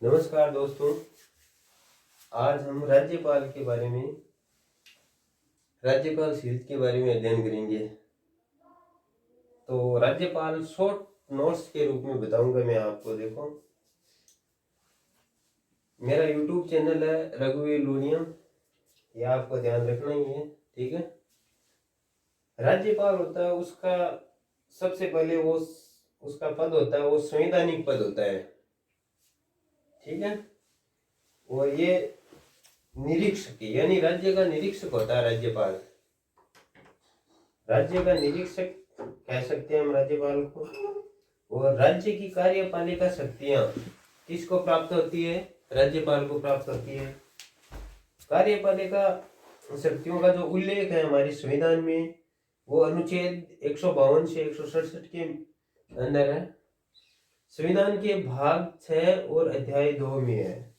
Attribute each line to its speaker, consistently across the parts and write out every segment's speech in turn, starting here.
Speaker 1: नमस्कार दोस्तों। आज हम राज्यपाल सीरीज के बारे में अध्ययन करेंगे। तो राज्यपाल शॉर्ट नोट्स के रूप में बताऊंगा मैं आपको। देखो, मेरा यूट्यूब चैनल है रघुवीर लूनिया, ये आपको ध्यान रखना ही है, ठीक है। राज्यपाल होता है उसका सबसे पहले वो उसका पद होता है, वो संवैधानिक पद होता है, ठीक है। और ये निरीक्षक यानी राज्य का निरीक्षक होता है राज्यपाल। राज्य का निरीक्षक कह सकते हैं हम राज्यपाल को। और राज्य की कार्यपालिका शक्तियां किसको प्राप्त होती है? राज्यपाल को प्राप्त होती है। कार्यपालिका शक्तियों का जो उल्लेख है हमारे संविधान में, वो अनुच्छेद 152 से 167 के अंदर है। संविधान के भाग 6 और अध्याय 2 में है।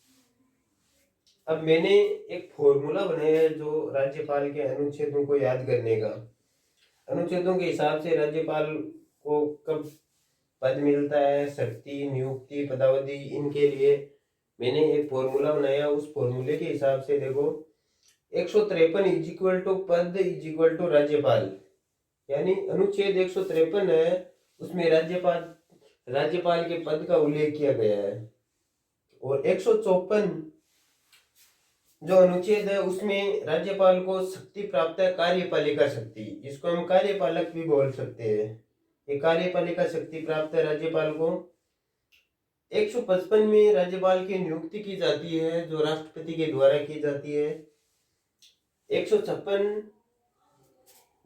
Speaker 1: अब मैंने एक फॉर्मूला बनाया है जो राज्यपाल के अनुच्छेदों को याद करने का। अनुच्छेदों के हिसाब से राज्यपाल को कब पद मिलता है, शक्ति, नियुक्ति, पदावधि, इनके लिए मैंने एक फॉर्मूला बनाया। उस फॉर्मूले के हिसाब से देखो, 153 इज इक्वल टू पद इज इक्वल टू राज्यपाल, यानी अनुच्छेद 153 है, उसमें राज्यपाल के पद का उल्लेख किया गया है। और 154 जो अनुच्छेद है उसमें राज्यपाल को शक्ति प्राप्त है, कार्यपालिका शक्ति, इसको हम कार्यपालक भी बोल सकते हैं। ये कार्यपालिका शक्ति प्राप्त है राज्यपाल को। 155 में राज्यपाल की नियुक्ति की जाती है, जो राष्ट्रपति के द्वारा की जाती है। 156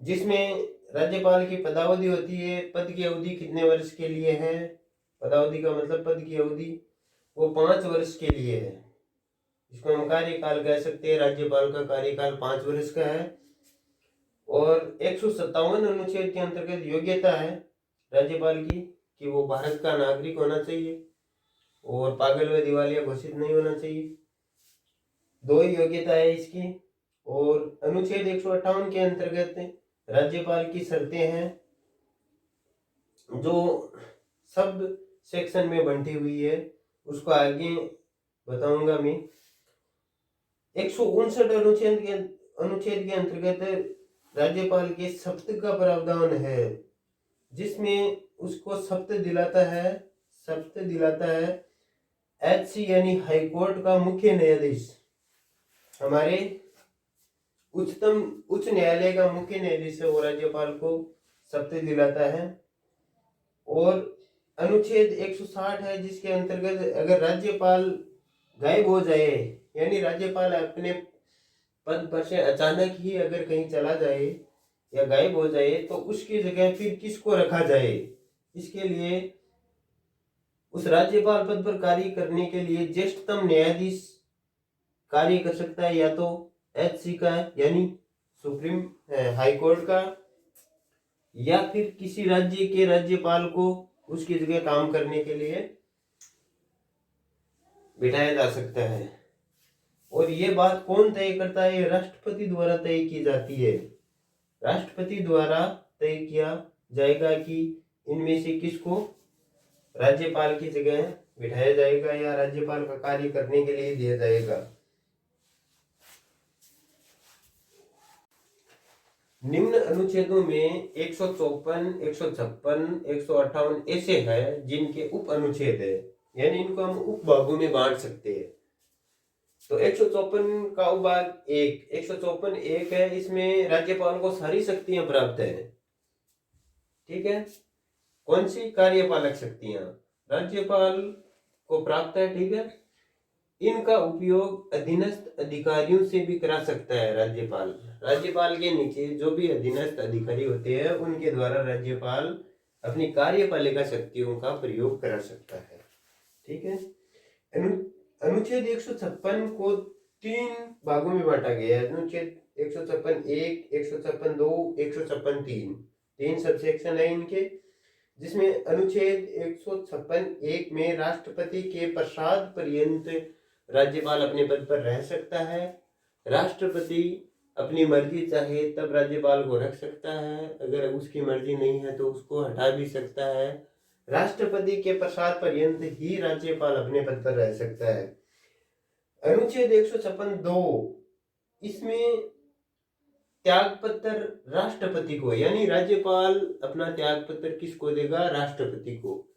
Speaker 1: जिसमें राज्यपाल की पदावधि होती है। पद की अवधि कितने वर्ष के लिए है? पदावधि का मतलब पद की अवधि, वो 5 वर्ष के लिए है। इसको हम कार्यकाल कह सकते हैं। राज्यपाल का कार्यकाल 5 वर्ष का है। और 157 अनुच्छेद के अंतर्गत योग्यता है राज्यपाल की कि वो भारत का नागरिक होना चाहिए और पागल व दिवालिया घोषित नहीं होना चाहिए। 2 ही योग्यता है इसकी। और अनुच्छेद 158 के अंतर्गत राज्यपाल की शर्तें हैं जो सब सेक्शन में बंटी हुई है, उसको आगे बताऊंगा मैं। 159 अनुच्छेद के अंतर्गत राज्यपाल के शपथ का प्रावधान है, जिसमें उसको शपथ दिलाता है एचसी यानी हाई कोर्ट का मुख्य न्यायाधीश, हमारे उच्च न्यायालय का मुख्य न्यायाधीश है, वो राज्यपाल को शपथ दिलाता है। और अनुच्छेद 160 है, जिसके अंतर्गत अगर राज्यपाल गायब हो जाए, यानी राज्यपाल अपने पद पर से अचानक ही अगर कहीं चला जाए या गायब हो जाए, तो उसकी जगह फिर किसको रखा जाए, इसके लिए उस राज्यपाल पद पर कार्य करने के लिए ज्येष्ठतम न्यायाधीश कार्य कर सकता है, या तो एचसी का यानी सुप्रीम हाई कोर्ट का, या फिर किसी राज्य के राज्यपाल को उसकी जगह काम करने के लिए बिठाया जा सकता है। और ये बात कौन तय करता है? राष्ट्रपति द्वारा तय की जाती है। राष्ट्रपति द्वारा तय किया जाएगा कि इनमें से किसको राज्यपाल की जगह बिठाया जाएगा या राज्यपाल का कार्य करने के लिए दिया जाएगा। निम्न अनुच्छेदों में 154, 156, 158 ऐसे हैं जिनके उप अनुच्छेद है, यानी इनको हम उप भागों में बांट सकते हैं। तो 154 का उपभाग 154(1) है, इसमें राज्यपाल को सारी शक्तियां प्राप्त है, ठीक है। कौन सी? कार्यपालक शक्तियां राज्यपाल को प्राप्त है, ठीक है। इनका उपयोग अधीनस्थ अधिकारियों से भी करा सकता है राज्यपाल के नीचे जो भी अधीनस्थ अधिकारी होते हैं, उनके द्वारा राज्यपाल अपनी कार्यपालिका शक्तियों का प्रयोग करा सकता है, ठीक है। अनुच्छेद 156 को 3 भागों में बांटा गया है। अनुच्छेद 156(1), 156(2), 156(3), 3 सबसेक्शन है इनके, जिसमें अनुच्छेद 156(1) में राष्ट्रपति के प्रसाद पर्यंत राज्यपाल अपने पद पर रह सकता है। राष्ट्रपति अपनी मर्जी चाहे तब राज्यपाल को रख सकता है, अगर उसकी मर्जी नहीं है तो उसको हटा भी सकता है। राष्ट्रपति के प्रसाद पर्यंत ही राज्यपाल अपने पद पर रह सकता है। अनुच्छेद 156(2) इसमें त्याग पत्र राष्ट्रपति को, यानी राज्यपाल अपना त्याग पत्र किसको देगा? राष्ट्रपति को।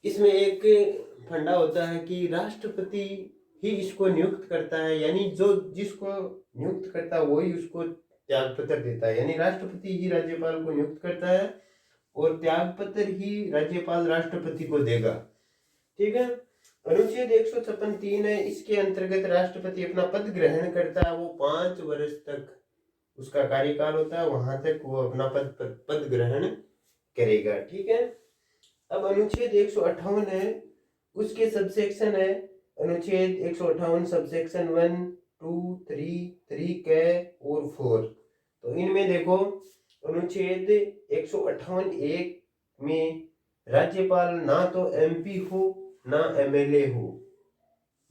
Speaker 1: इसमें एक फंडा होता है कि राष्ट्रपति ही इसको नियुक्त करता है, यानी जो जिसको नियुक्त करता है वही उसको त्याग पत्र देता है, यानी राष्ट्रपति ही राज्यपाल को नियुक्त करता है और त्याग पत्र ही राज्यपाल राष्ट्रपति को देगा। ठीक है। अनुच्छेद 156(3) है, इसके अंतर्गत राष्ट्रपति अपना पद ग्रहण करता है, वो 5 वर्ष तक उसका कार्यकाल होता है, वहां तक वो अपना पद ग्रहण करेगा। ठीक है। अब अनुच्छेद 158 है, उसके सबसेक्शन है अनुच्छेद 158 सबसेक्शन 1, 2, 3 क और 4। तो इनमें देखो अनुच्छेद 158(1) में राज्यपाल ना तो एमपी हो ना एमएलए हो,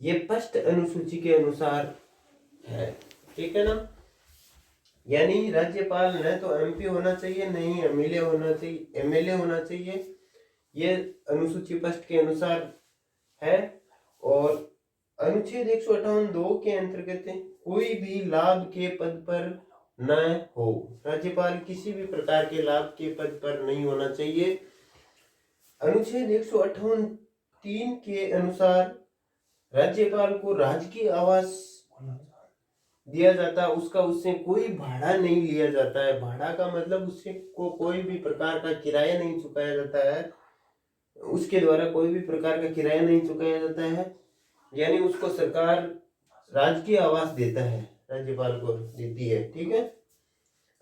Speaker 1: ये फर्स्ट अनुसूची के अनुसार है। ठीक है ना, यानी राज्यपाल न तो एमपी होना चाहिए, नहीं एमएलए होना चाहिए, ये अनुसूची फर्स्ट के अनुसार है। और अनुच्छेद 158(2) के अंतर्गत कोई भी लाभ के पद पर न हो, राज्यपाल किसी भी प्रकार के लाभ के पद पर नहीं होना चाहिए। अनुच्छेद 158(3) के अनुसार राज्यपाल को राजकीय आवास दिया जाता है, उसका उससे कोई भाड़ा नहीं लिया जाता है। भाड़ा का मतलब उससे कोई भी प्रकार का किराया नहीं चुकाया जाता है, उसके द्वारा कोई भी प्रकार का किराया नहीं चुकाया जाता है, यानी उसको सरकार राजकीय आवास देता है, राज्यपाल को देती है। ठीक है।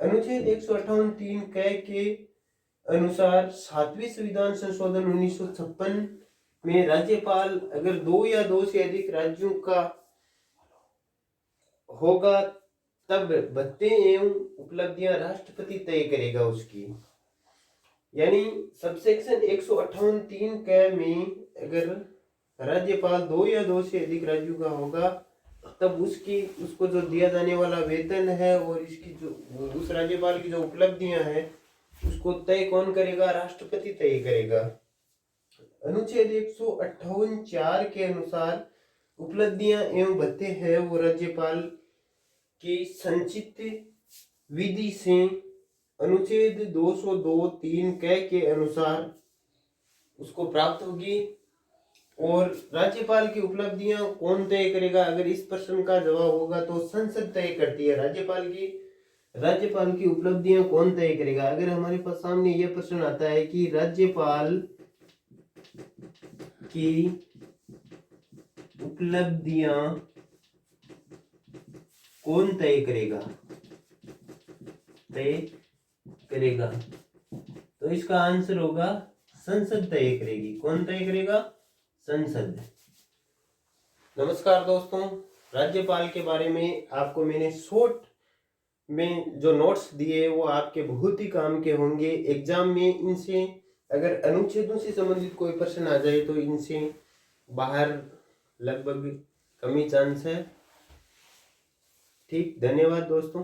Speaker 1: अनुच्छेद 158(3) क के अनुसार 7वीं संविधान संशोधन 1956 में राज्यपाल अगर 2 या 2 से अधिक राज्यों का होगा तब भत्ते एवं उपलब्धियां राष्ट्रपति तय करेगा उसकी, यानी सबसेक्शन 158(3) क में अगर राज्यपाल 2 या 2 से अधिक राज्यों का होगा तब उसको जो दिया जाने वाला वेतन है और इसकी जो उस राज्यपाल की जो उपलब्धियां हैं उसको तय कौन करेगा? राष्ट्रपति तय करेगा। अनुच्छेद 158(4) के अनुसार उपलब्धियां एवं भत्ते हैं वो राज्यपाल की संचित विधि से अनुच्छेद 202(3) क के अनुसार उसको प्राप्त होगी। और राज्यपाल की उपलब्धियां कौन तय करेगा? अगर इस प्रश्न का जवाब होगा तो संसद तय करती है। राज्यपाल की उपलब्धियां कौन तय करेगा? अगर हमारे पास सामने यह प्रश्न आता है कि राज्यपाल की उपलब्धियां कौन तय करेगा, तो इसका आंसर होगा संसद तय करेगी। कौन तय करेगा? संसद। नमस्कार दोस्तों, राज्यपाल के बारे में आपको मैंने शॉर्ट में जो नोट्स दिए वो आपके बहुत ही काम के होंगे। एग्जाम में इनसे अगर अनुच्छेदों से संबंधित कोई प्रश्न आ जाए तो इनसे बाहर लगभग कम ही चांस है। ठीक, धन्यवाद दोस्तों।